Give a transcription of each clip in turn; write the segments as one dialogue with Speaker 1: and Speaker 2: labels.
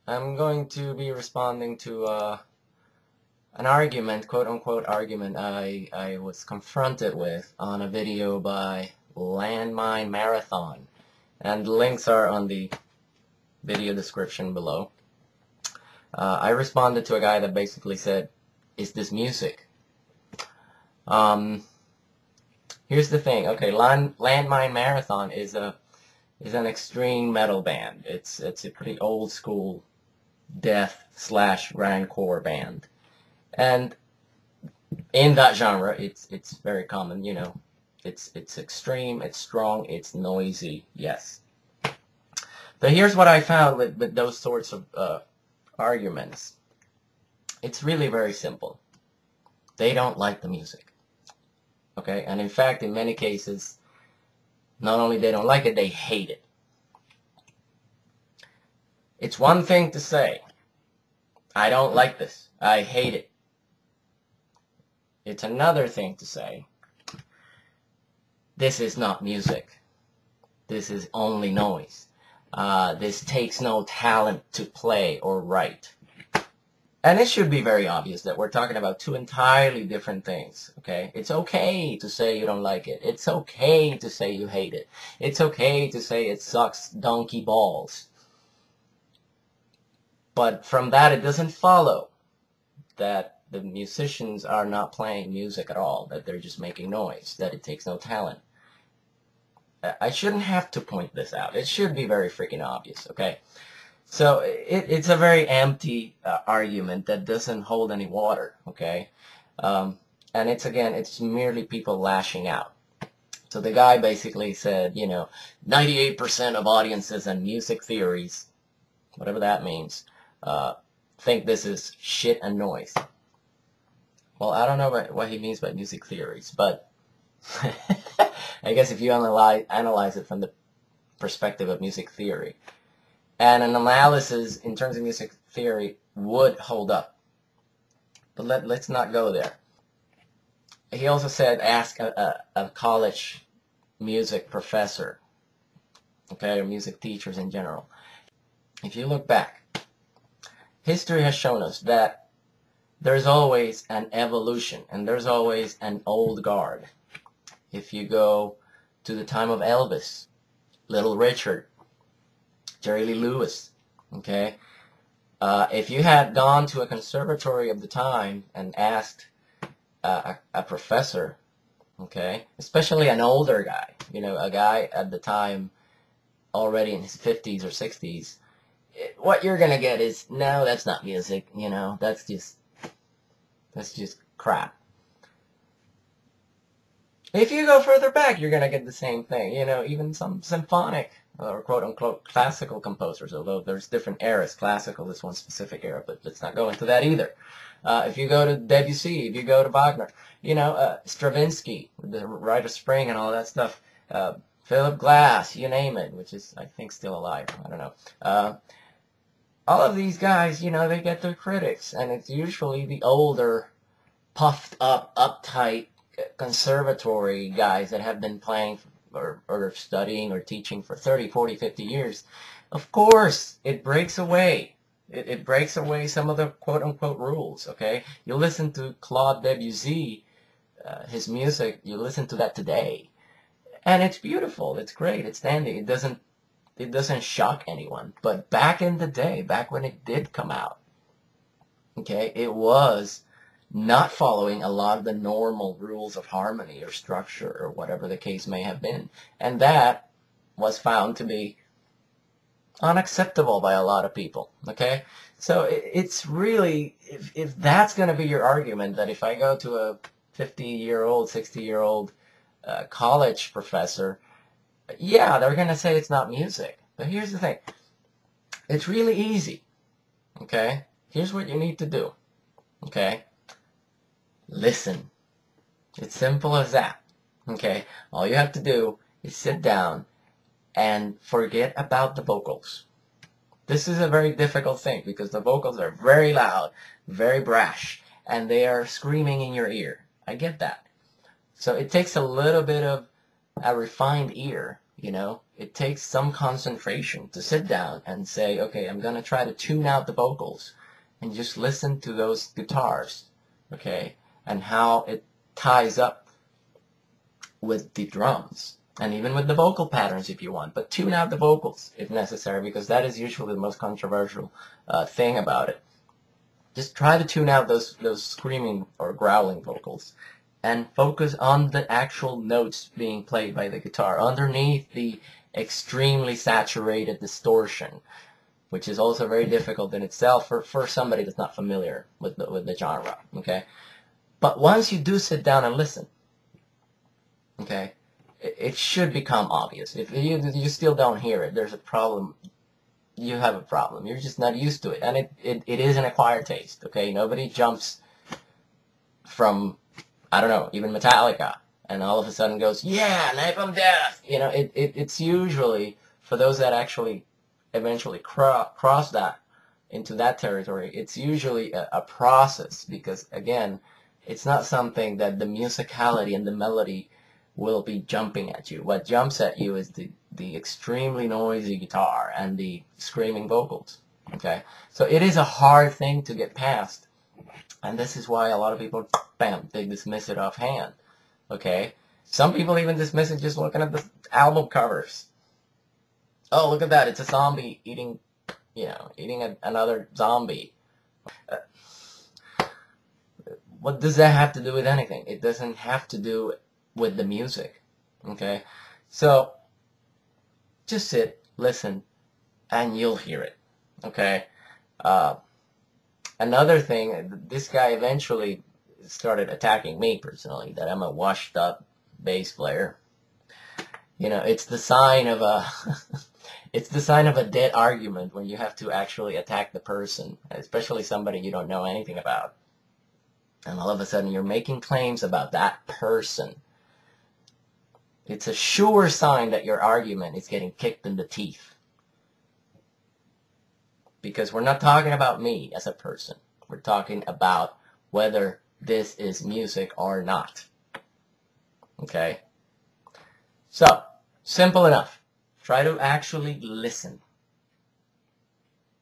Speaker 1: I'm going to be responding to an argument, quote-unquote argument, I was confronted with on a video by Landmine Marathon. And the links are on the video description below. I responded to a guy that basically said, is this music? Here's the thing. Okay, Landmine Marathon is an extreme metal band. It's a pretty old school death slash grindcore band. And in that genre, it's very common, you know. It's extreme, it's strong, it's noisy, yes. But here's what I found with those sorts of arguments. It's really very simple. They don't like the music. Okay? And in fact, in many cases, not only they don't like it, they hate it. It's one thing to say, I don't like this. I hate it. It's another thing to say, this is not music. This is only noise. This takes no talent to play or write. And it should be very obvious that we're talking about two entirely different things, okay? It's okay to say you don't like it. It's okay to say you hate it. It's okay to say it sucks donkey balls. But from that, it doesn't follow that the musicians are not playing music at all, that they're just making noise, that it takes no talent. I shouldn't have to point this out. It should be very freaking obvious, okay? So it's a very empty argument that doesn't hold any water, okay? And it's merely people lashing out. So the guy basically said, you know, 98% of audiences and music theories, whatever that means, think this is shit and noise. Well, I don't know what he means by music theories, but I guess if you analyze it from the perspective of music theory, and an analysis in terms of music theory would hold up. But let's not go there. He also said ask a college music professor, okay, or music teachers in general. If you look back, history has shown us that there's always an evolution, and there's always an old guard. If you go to the time of Elvis, Little Richard, Jerry Lee Lewis, okay? If you had gone to a conservatory of the time and asked a professor, okay, especially an older guy, you know, a guy at the time already in his 50s or 60s, what you're going to get is, no, that's not music, you know, that's just crap. If you go further back, you're going to get the same thing. You know, even some symphonic or quote-unquote classical composers, although there's different eras. Classical is one specific era, but let's not go into that either. If you go to Debussy, if you go to Wagner, you know, Stravinsky, the Rite of Spring and all that stuff, Philip Glass, you name it, which is, I think, still alive. I don't know. All of these guys, you know, they get their critics, and it's usually the older, puffed up, uptight, conservatory guys that have been playing or studying or teaching for 30, 40, 50 years. Of course, it breaks away. It breaks away some of the quote-unquote rules, okay? You listen to Claude Debussy, his music, you listen to that today, and it's beautiful, it's great, it's dandy. It doesn't shock anyone. But back in the day, back when it did come out, okay, it was not following a lot of the normal rules of harmony or structure or whatever the case may have been. And that was found to be unacceptable by a lot of people, okay? So it's really, if that's going to be your argument, that if I go to a 50-year-old, 60-year-old college professor, yeah, they're going to say it's not music. But here's the thing. It's really easy, okay? Here's what you need to do, okay? Listen. It's simple as that, okay? All you have to do is sit down and forget about the vocals. This is a very difficult thing because the vocals are very loud, very brash, and they are screaming in your ear. I get that. So it takes a little bit of a refined ear, You know, it takes some concentration to sit down and say, okay, I'm going to try to tune out the vocals and just listen to those guitars, okay, and how it ties up with the drums and even with the vocal patterns if you want, but tune out the vocals if necessary, because that is usually the most controversial thing about it. Just try to tune out those screaming or growling vocals and focus on the actual notes being played by the guitar underneath the extremely saturated distortion, which is also very difficult in itself for somebody that's not familiar with the genre, okay? But once you do sit down and listen, okay, it should become obvious. If you still don't hear it, there's a problem. You have a problem. You're just not used to it. And it is an acquired taste, okay? Nobody jumps from, I don't know, even Metallica, and all of a sudden goes, yeah, Napalm Death! You know, it's usually, for those that actually eventually cross that, into that territory, it's usually a process, because, again, it's not something that the musicality and the melody will be jumping at you. What jumps at you is the extremely noisy guitar and the screaming vocals, okay? So it is a hard thing to get past, and this is why a lot of people, bam, they dismiss it offhand, okay? Some people even dismiss it just looking at the album covers. Oh, look at that, it's a zombie eating, you know, eating another zombie. What does that have to do with anything? It doesn't have to do with the music, okay? So just sit, listen, and you'll hear it, okay? Another thing, this guy eventually started attacking me personally, that I'm a washed up bass player. You know, it's the sign of a it's the sign of a dead argument when you have to actually attack the person, especially somebody you don't know anything about. And all of a sudden you're making claims about that person. It's a sure sign that your argument is getting kicked in the teeth. Because we're not talking about me as a person. We're talking about whether this is music or not. Okay? So, simple enough. Try to actually listen.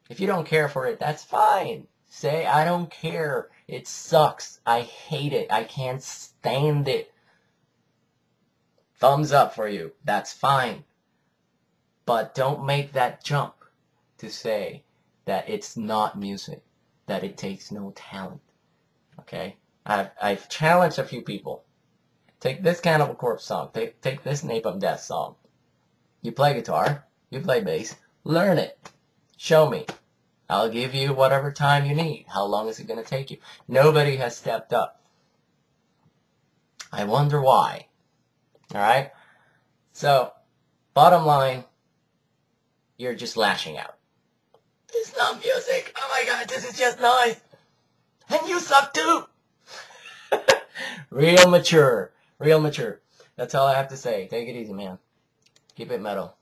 Speaker 1: If you don't care for it, that's fine. Say, I don't care. It sucks. I hate it. I can't stand it. Thumbs up for you. That's fine. But don't make that jump to say that it's not music, that it takes no talent. Okay? I've challenged a few people. Take this Cannibal Corpse song. Take this Napalm Death song. You play guitar. You play bass. Learn it. Show me. I'll give you whatever time you need. How long is it going to take you? Nobody has stepped up. I wonder why. Alright? So, bottom line, you're just lashing out. It's not music. Oh my god, this is just noise. And you suck too. Real mature. Real mature. That's all I have to say. Take it easy, man. Keep it metal.